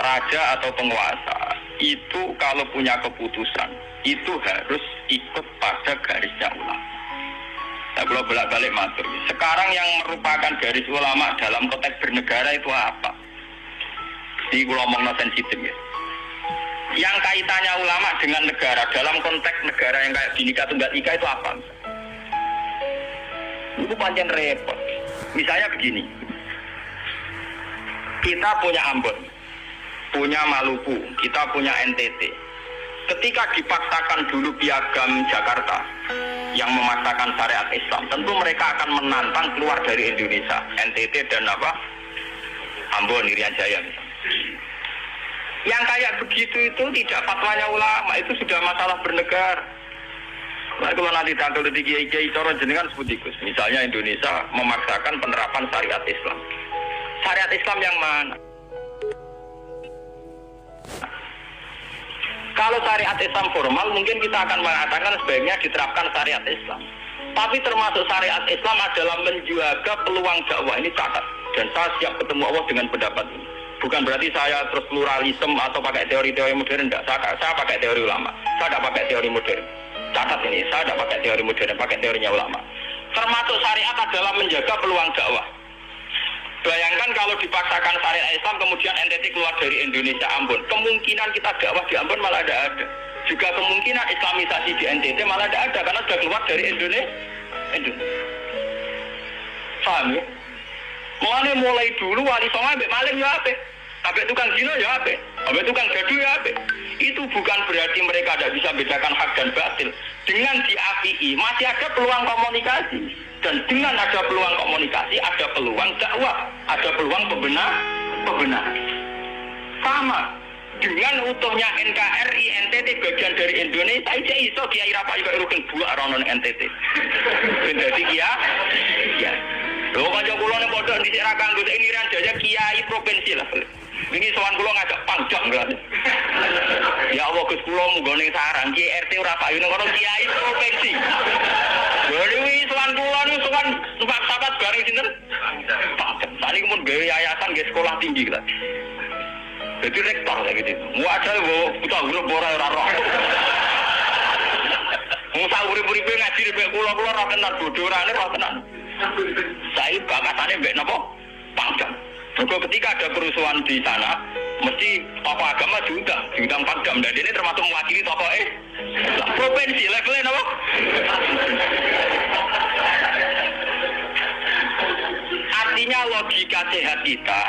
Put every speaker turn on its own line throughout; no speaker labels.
raja atau penguasa itu kalau punya keputusan itu harus ikut pada garisnya ulama. Nah, kalau bolak-balik matur. Sekarang yang merupakan garis ulama dalam konteks bernegara itu apa? Ini kalau ngomong sensitif ya. Yang kaitannya ulama dengan negara dalam konteks negara yang kayak Bhinneka Tunggal Ika itu apa? Itu pancen repot. Misalnya begini, kita punya Ambon, punya Maluku, kita punya NTT. Ketika dipaksakan dulu piagam Jakarta yang memaksakan syariat Islam, tentu mereka akan menantang keluar dari Indonesia, NTT dan apa? Ambon, Irian Jaya misalnya. Yang kayak begitu itu tidak fatwanya ulama, itu sudah masalah bernegara. Nah, kalau nanti tanggal di kiai coro jenengan sebutikus, misalnya Indonesia memaksakan penerapan syariat Islam. Syariat Islam yang mana? Kalau syariat Islam formal mungkin kita akan mengatakan sebaiknya diterapkan syariat Islam. Tapi termasuk syariat Islam adalah menjaga peluang dakwah, ini catat. Dan saya siap ketemu Allah dengan pendapat ini. Bukan berarti saya terus pluralisme atau pakai teori-teori modern, enggak. Saya pakai teori ulama. Saya tidak pakai teori modern. Catat ini, saya tidak pakai teori modern, pakai teorinya ulama. Termasuk syariat adalah menjaga peluang dakwah. Bayangkan kalau dipaksakan syariat Islam kemudian NTT keluar dari Indonesia Ambon, kemungkinan kita dakwah di Ambon malah ada. Juga kemungkinan Islamisasi di NTT malah ada karena sudah keluar dari Indonesia. Paham ya? Mulai dulu wali songo ambek maling ya ape, ambek tukang zina ya ape, ambek tukang gaduh ya ape. Itu bukan berarti mereka tidak bisa bedakan hak dan batil. Dengan diakui masih ada peluang komunikasi, dan dengan ada peluang komunikasi ada peluang dakwah, ada peluang pembenahan. Sama dengan utuhnya NKRI NTT bagian dari Indonesia, aja iso kiai rapai kok rugen buak rono NTT. Jadi ya. Lho kanca kula nek padha dhisik ra kanggo ini ran jajak kiai provinsi lah. Wingi sowan kula ngajak pangdam kan. Ya Allah Gus kula munggo ning sarang kiai RT ora payu ning kono kiai provinsi. Lho wingi sowan kula niku sowan numpak sahabat bareng sinten? Pangdam. Saniki mun gawe yayasan nggih sekolah tinggi lah. Jadi rektor kayak gitu. Wadah buta huruf ora roh. Wong sak urip-uripe ngaji nek kula ora kenal bodorane ora tenan. Saya bakatane mbek napa? Pangdam. Juga ketika ada kerusuhan di sana, mesti tokoh agama diundang Pangdam. Dan ini termasuk mewakili tokoh provinsi levelnya napa? Artinya logika sehat kita,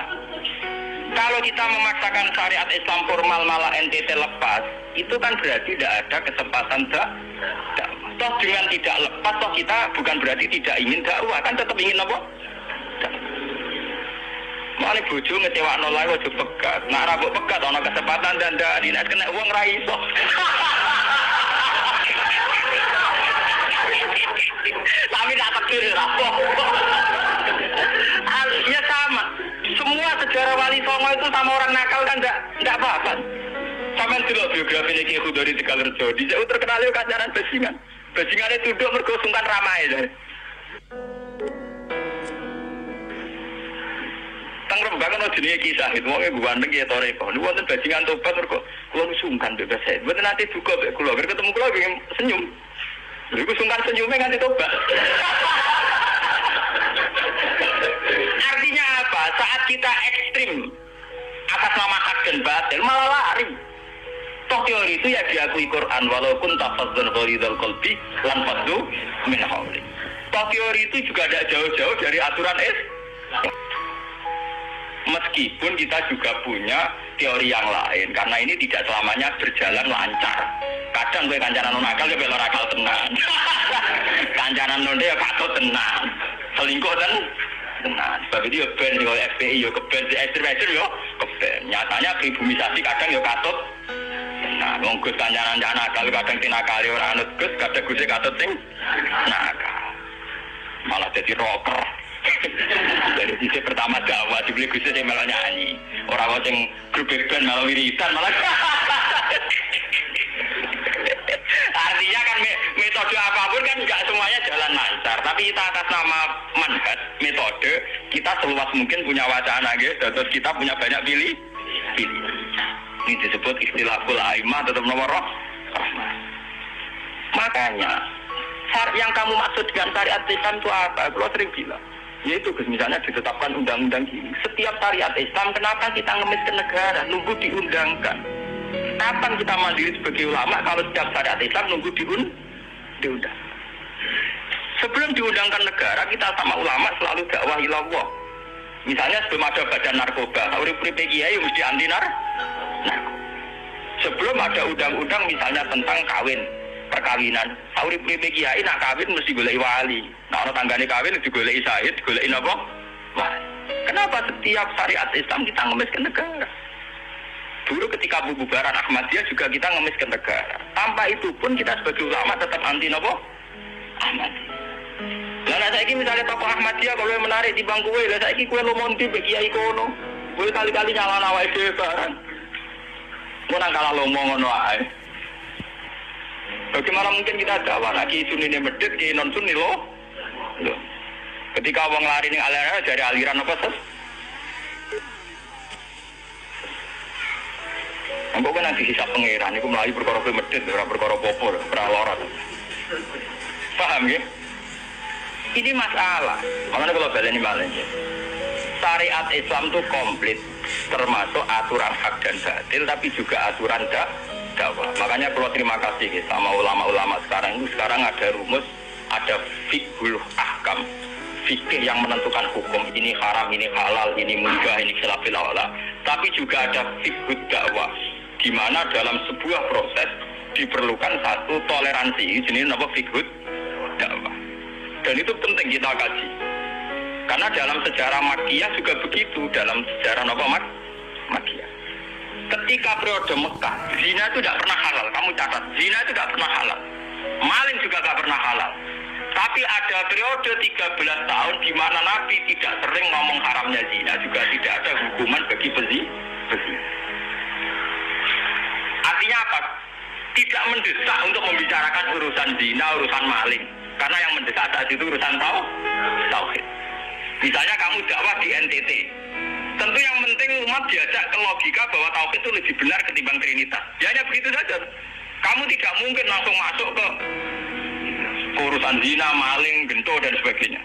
kalau kita memaksakan syariat Islam formal malah NTT lepas, itu kan berarti tidak ada kesempatan dakwah. Toh dengan tidak lepas, toh kita bukan berarti tidak ingin dakwah, kan tetap ingin apa? Mane bojo ngecewakno lae aja pegat. Nek ora mbok pegat ana kesempatan dandani nek kena wong ra iso. Tapi tak takdir rapo. Artinya sama. Semua sejarah wali songo itu sama orang nakal kan enggak apa-apa. Sampeyan delok biografi Ki Khudori Tegalrejo, dhisik terkenal yo kancaran bajingan. Bajingane tunduk mergo sungkan ramae jare. Tang Rembang ono jenenge kisah itu wong e ganteng ya toreko. Niku wonten bajingan tobat mergo kula sungkan bebas saya. Mboten nate duka mek kula, ketemu kula pengen senyum. Niku sungkan senyume nganti tobat. Artinya apa? Saat kita ekstrim atas nama hak dan batil malah lari. Toh teori itu ya diakui Quran walaupun tafazzan ghalidul qalbi lan faddu min hawli. Toh teori itu juga tidak jauh-jauh dari aturan meskipun kita juga punya teori yang lain karena ini tidak selamanya berjalan lancar. Kadang kowe kancanan nakal ya belok nakal tenan. Kancanan nonde ya katut tenan. Selingkuh tenan. Sebab itu ya ben yo FPI yo keben ekstrim yo keben. Nyatanya pribumisasi kadang yo katut. Nah, wong Gus kancanan nakal kadang tinakali ora anut Gus, kadang Gus katut sing nakal. Malah jadi rocker. Dari sisi pertama dakwah dibeli Gus sing malah nyanyi. Ora wae sing grup band malah wiridan malah. Artinya kan metode apapun kan enggak semuanya jalan lancar, tapi kita atas nama manhaj metode kita seluas mungkin punya wacana guys, terus kita punya banyak pilih. Ini disebut istilahul aimah tetap nomor rahmah. Makanya yang kamu maksud dengan syariat Islam itu apa? Kalau sering bilang, yaitu misalnya ditetapkan undang-undang ini. Setiap syariat Islam, kenapa kita ngemis ke negara? Nunggu diundangkan. Kapan kita mandiri sebagai ulama kalau setiap syariat Islam nunggu diundang? Sebelum diundangkan negara, kita sama ulama selalu dakwah ilallah. Misalnya sebelum ada badan narkoba, urip-uripe kiai mesti anti narkoba. Sebelum ada undang-undang misalnya tentang kawin, perkawinan, urip-uripe kiai nak kawin mesti golek wali. Nah, ana tanggane kawin digoleki syahid, digoleki napa? Wali. Kenapa setiap syariat Islam kita ngemis ke negara? Dulu ketika bubaran Ahmadiyah juga kita ngemis ke negara. Tanpa itu pun kita sebagai ulama tetap anti napa? Ahmadiyah. Lah saiki misalnya tokoh Ahmadiyah kalau yang menarik di bangku kowe, lah saiki kowe lomonti mbek kiai kono. Kowe kali-kali nyalahno awake dhewe barang. Mun kalah lomo ngono ae. Bagaimana mungkin kita dakwah lagi sunine medhit ki non sunni loh. Ketika wong lari ning aliran dari aliran apa ses? Ambok kan nanti hisap pangeran iku mlayu perkara kowe medhit ora perkara apa-apa, ora lara. Paham ya? Ini masalah. Makanya kalau baleni malih. Syariat Islam itu komplit, termasuk aturan hak dan batil, tapi juga aturan dakwah. Makanya kalau terima kasih sama ulama-ulama sekarang itu sekarang ada rumus, ada fiqhul ahkam, fikih yang menentukan hukum ini haram, ini halal, ini mubah, ini khilafil aula. Tapi juga ada fiqhul dakwah, di mana dalam sebuah proses diperlukan satu toleransi. Jenis apa fiqhul dakwah. Dan itu penting kita kaji. Karena dalam sejarah Makkiyah juga begitu, dalam sejarah apa Makkiyah. Ketika periode Mekah, zina itu tidak pernah halal. Kamu catat, zina itu tidak pernah halal. Maling juga tidak pernah halal. Tapi ada periode 13 tahun di mana Nabi tidak sering ngomong haramnya zina, juga tidak ada hukuman bagi pezina. Artinya apa? Tidak mendesak untuk membicarakan urusan zina, urusan maling. Karena yang mendesak saat itu urusan tauhid. Misalnya kamu dakwah di NTT, tentu yang penting umat diajak ke logika bahwa tauhid itu lebih benar ketimbang trinitas. Ya hanya begitu saja. Kamu tidak mungkin langsung masuk ke urusan zina, maling, gento dan sebagainya.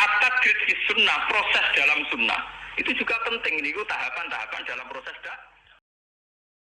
At-tadrid fi sunnah, proses dalam sunnah itu juga penting. Ini tahapan-tahapan dalam proses dakwah.